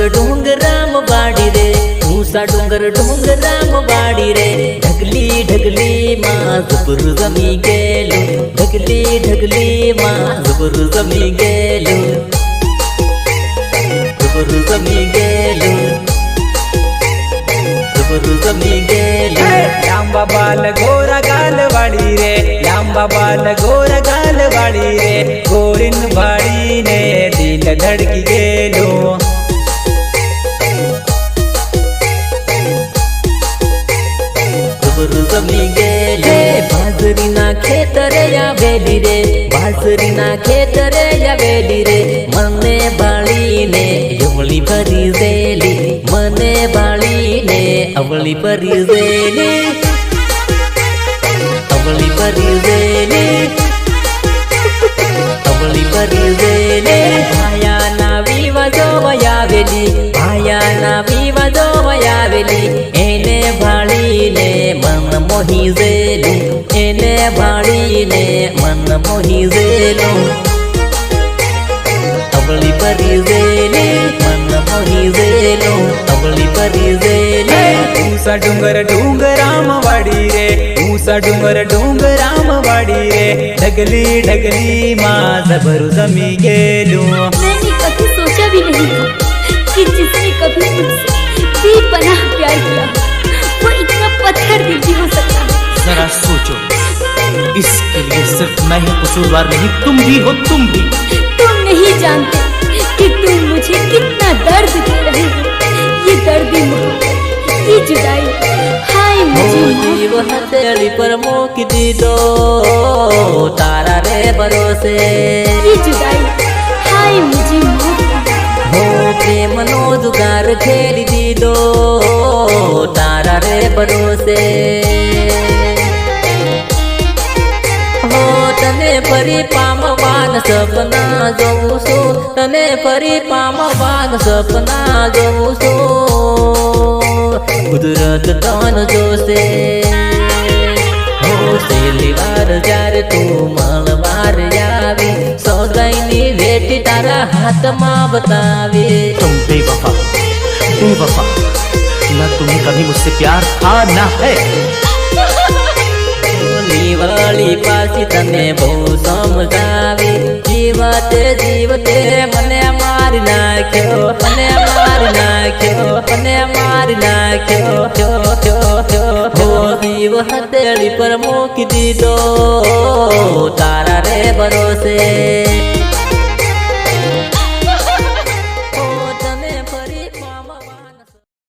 डोंगराम बाड़ी रे, ऊसा डोंगराम बाड़ी रे। ढगली ढगली माँ जुबर जमी गेलो, ढगली ढगली माँ जुबर जमी गेलो, जुबर जमी गेलो, जुबर जमी गेलो। लांबा बाल गोरा गाल वाड़ी रे, लांबा बाल गोरा गाल वाड़ी रे। गोरिन बाड़ी ने दिल धड़की गेलो, जुबर जमी गेले। बाजरी ना खेतर या वेली रे, बाजरी ना खेतर या वेली रे। मने बाली ने अवली भरी जेली, मने बाली ने अवली भरी जेली, अवली भरी जेली, अवली भरी जेली। भाया ना विवा जो वयावेली, भाया ना विवा जो वयावेली। एने भाड़ी ने मन मोही जेलू, एने भाड़ी ने मन मोही जेलू। अवली परी जेली मन मोही जेलू, अवली परी जेली। ऊसा डोंगराम वाड़ी रे, ऊसा डोंगराम वाड़ी रे। ढगली ढगली माँ जबर जमी गेलो। मैंने कभी सोचा भी नहीं था कि जिसने कभी मुझसे बेपनाह प्यार किया वो इतना पत्थर दिल भी हो सकता है। जरा सोचो, इसके लिए सिर्फ मैं ही कसूरवार नहीं, तुम भी हो, तुम भी। तुम नहीं जानते कि तुम मुझे कितना दर्द दे रहे हो। ये दर्द मोहब्बत, ये जुदाई, हाय मुझे जीव हथेली पर मोक दी दो तारा रे भरोसे। ये जुदाई, हाय मुझे हो प्रेम नो जुगार खेल दी दो तारा रे भरोसे। हो तने फरी पामवान सपना जोऊं सो, तने फरी पामवान सपना जोऊं सो। कुदरत तन जोसे हो सेलीवार जार तू मलवार यावी। सौगाईनी भेटी तारा हाथ मां बतावे। तुम बेवफा, बेवफा। न तुम्हें कभी मुझसे प्यार था ना है। वाली पासी तने बहु समझावी। जीवते जीवते मने मारी नाख्यो, मने मारी नाख्यो, मने मारी नाख्यो। हो जीव हथेली पर मोक दी दो तारा रे भरोसे।